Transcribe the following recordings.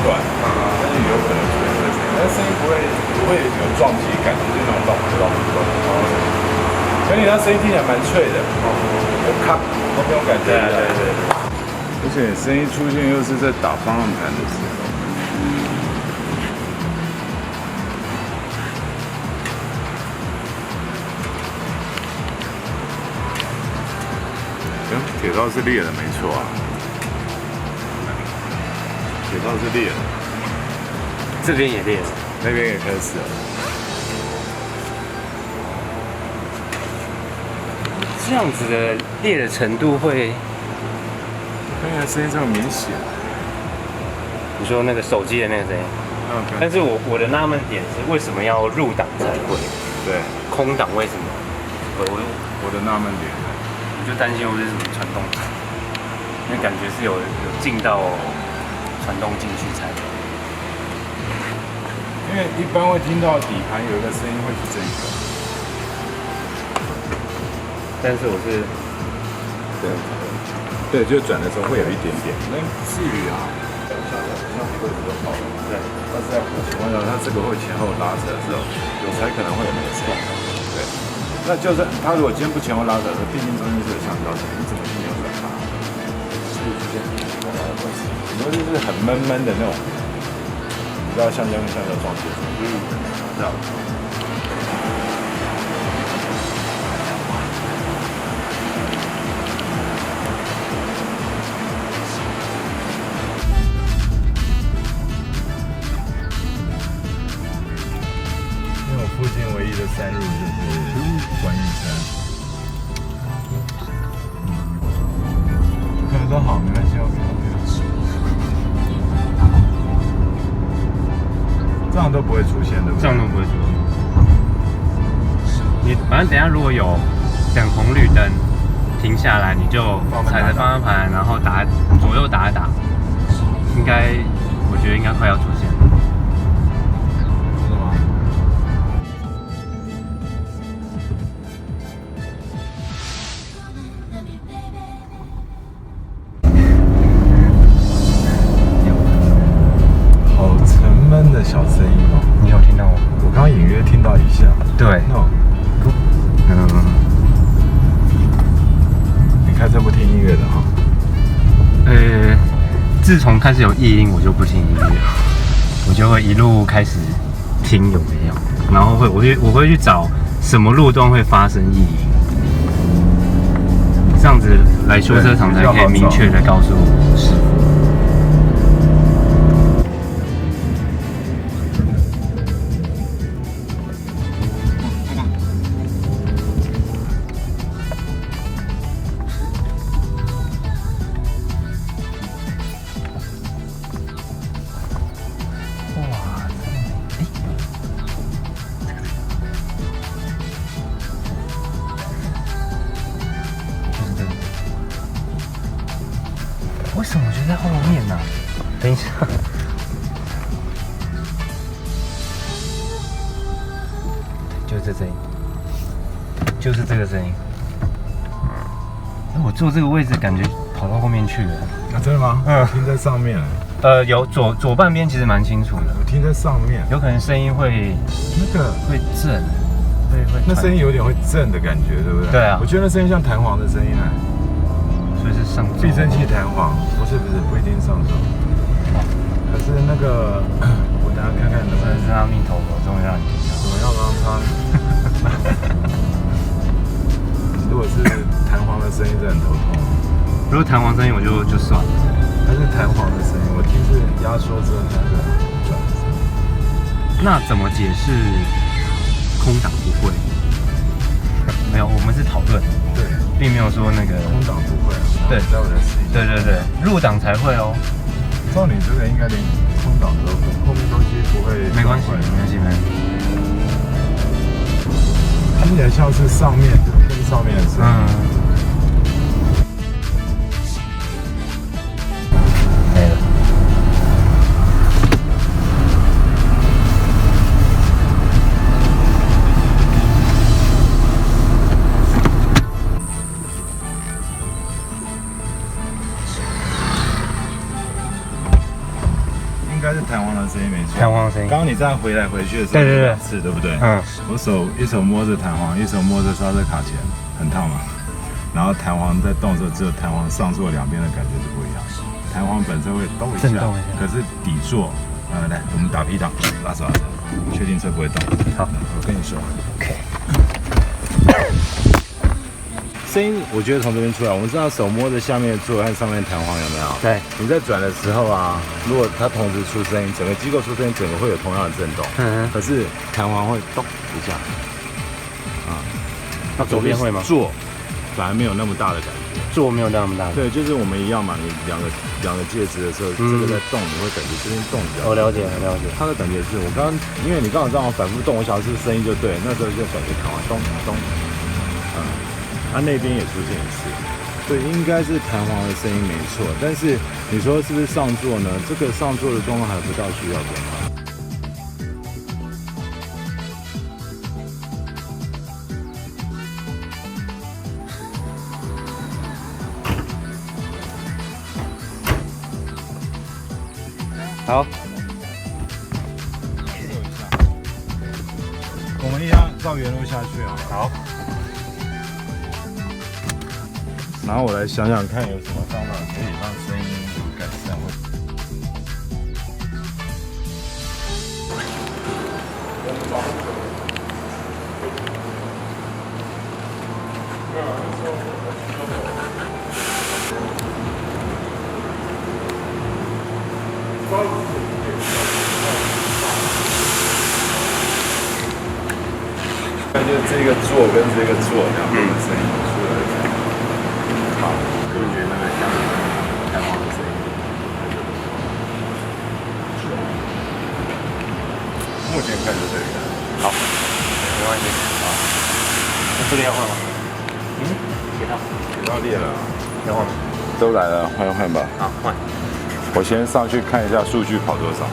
出来，但是有可能出现这个声音，但声音不会有撞击感，就是那种咚咚咚。所以它声音听起来蛮脆的，有咔那种感觉。对。而且声音出现又是在打方向盘的时候。铁道是裂的，没错啊。铁道是裂的，这边也裂了，那边也开始了。这样子的裂的程度会，看起来声音这么明显。你说那个手机的那个声音，但是我的纳闷点是，为什么要入档才会？对，空档为什么？我的纳闷点。我就担心会是什么传动台，因为感觉是有进到传动进去才。因为一般会听到底盘有一个声音会是这个，但是我是，对，就转的时候会有一点点，那不至于啊。像位置都好了，对。但是在情况下，它这个会前后拉扯的时候，才可能会有那个声音。对。那就是他如果今天不前后拉扯，毕竟中间是有橡胶线，你怎么去扭转它？所以出现很多就是很闷闷的那种，你知道橡胶跟橡胶撞击的时候，知道。因为我附近唯一的山路就是观音山。可能说好，没关系，OK。这样都不会出现，对不对？这样都不会出现。你反正等一下如果有等红绿灯停下来，你就踩着方向盘，然后左右打一打，应该我觉得应该快要出现了。小声音哦，你有听到吗？我刚刚隐约听到一下。对。你开车不听音乐的哈？自从开始有异音，我就不听音乐，我就会一路开始听有没有，然后我会去找什么路段会发生异音，这样子来修车厂才可以明确的告诉师傅。为什么我觉得在后面呢？等一下，就是这声音，就是这个声音。我坐这个位置，感觉跑到后面去了。啊，真的吗？听在上面。有左半边其实蛮清楚的。我听在上面，有可能声音会会震，会那声音有点会震的感觉，对不对？对啊。我觉得那声音像弹簧的声音呢。所以是上周。避震器弹簧，不一定上周。可是那个，我等下看看能不能让命头我终于让你听到。怎么样让它？如果是弹簧的声音，真的很头痛。如果弹簧声音，我就算了。但是弹簧的声音，我听是压缩之后那个转的声音。那怎么解释空档不会？没有，我们是讨论。对，并没有说那个空档不会啊。对，待会再试一下。对，入档才会哦。照你这个应该连空档都后面东西不会。没关系。听起来像是上面偏上面的声音。没了。应该是弹簧的声音没错。弹簧的声音。刚刚你这样回来回去的时候，对2次，对不对？我一手摸着弹簧，一手摸着刹车卡钳，很烫嘛。然后弹簧在动的时候，只有弹簧上座两边的感觉是不一样的。弹簧本身会动一下，可是底座，来，我们打 P 档，拉手，确定车不会动。好，我跟你说 ，OK。声音我觉得从这边出来，我们知道手摸着下面的座和上面的弹簧有没有？对。你在转的时候啊，如果它同时出声音，整个机构出声音，整个会有同样的震动。可是弹簧会动一下，那左边会吗？座反而没有那么大的感觉。座没有那么大。对，就是我们一样嘛，你两个介质的时候，这个在动，你会感觉这边动比较。我了解。它的感觉是我刚刚，因为你刚好这样反复动，我想是声音就对，那时候就感觉弹簧咚咚，它那边也出现一次，对，应该是弹簧的声音没错。但是你说是不是上座呢？这个上座的状况还不到需要变化。好，我们一样照原路下去啊。好。然后我来想想看有什么方法可以让声音有改善。那就这个座跟这个座两边的声音出来一下。好，隔绝那个下面弹簧的声音。目前看就这个。好，没关系。好，那这个要换吗？给到裂了。要换吗？都来了，换吧。好，换。我先上去看一下数据跑多少。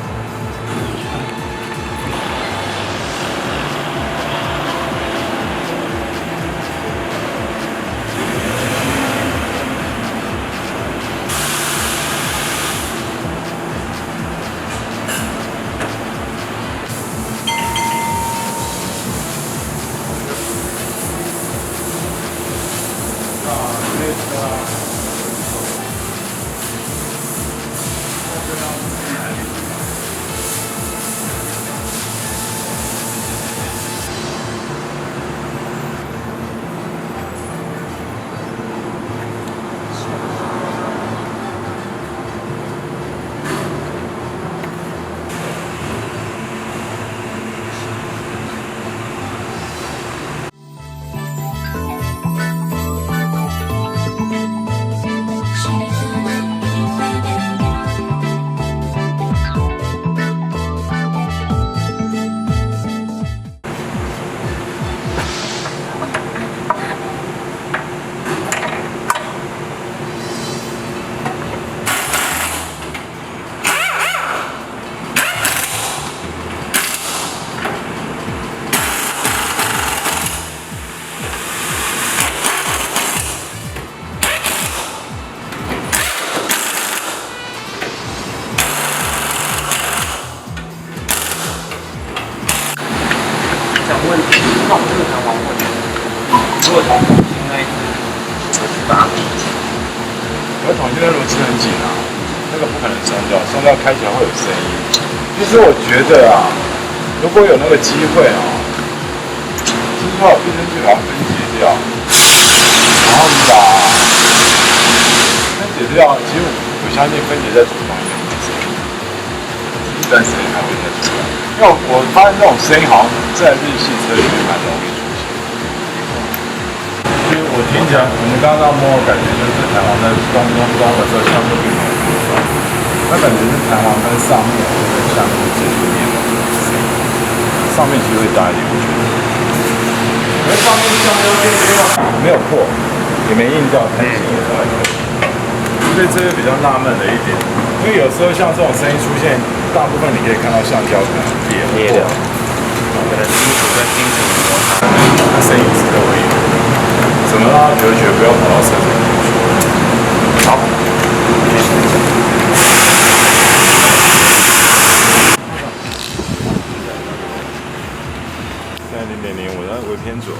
问题，那我这个弹簧问题，如果从现在拔，我统计的螺丝很紧啊，那个不可能松掉，松掉开起来会有声音。其实我觉得啊，如果有那个机会啊，其实把变声器把它分解掉，然后你把分解掉，其实我相信分解在组装里面没声音，一般声音还会再出来。因为我发现这种声音好像在日系车里面蛮容易出现。其实我听起来，我们刚刚摸，感觉就是弹簧在咚咚咚的时候，相对并没有多少。那感觉是弹簧跟上面或者下面接触面的声音，上面其实会大一点，我觉得。而上面下面变黑了，没有破，也没硬掉，弹性也都还可以。所以这是比较纳闷的一点，因为有时候像这种声音出现，大部分你可以看到橡胶可能裂掉，可能金属跟金属摩擦，那声音是都会有。怎么让它隔绝，不要跑到车子里面去？好，继续。微偏左，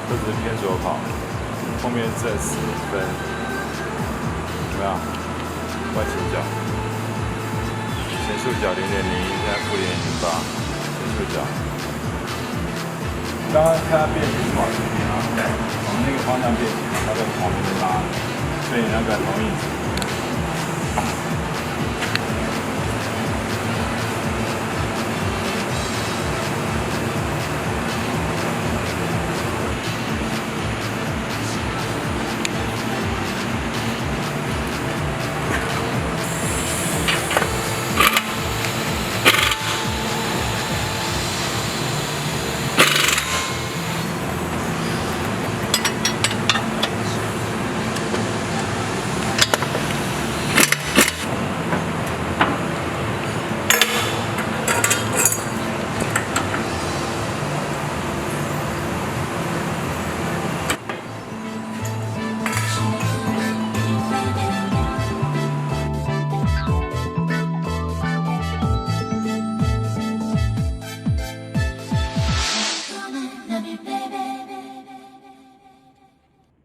都只是偏左跑，后面这10分，怎么样？外倾角，前束角0.01，现在负0.08，前束角。刚刚看它变形是往这边啊，对，往那个方向变形，它在旁边拉，所以那个很容易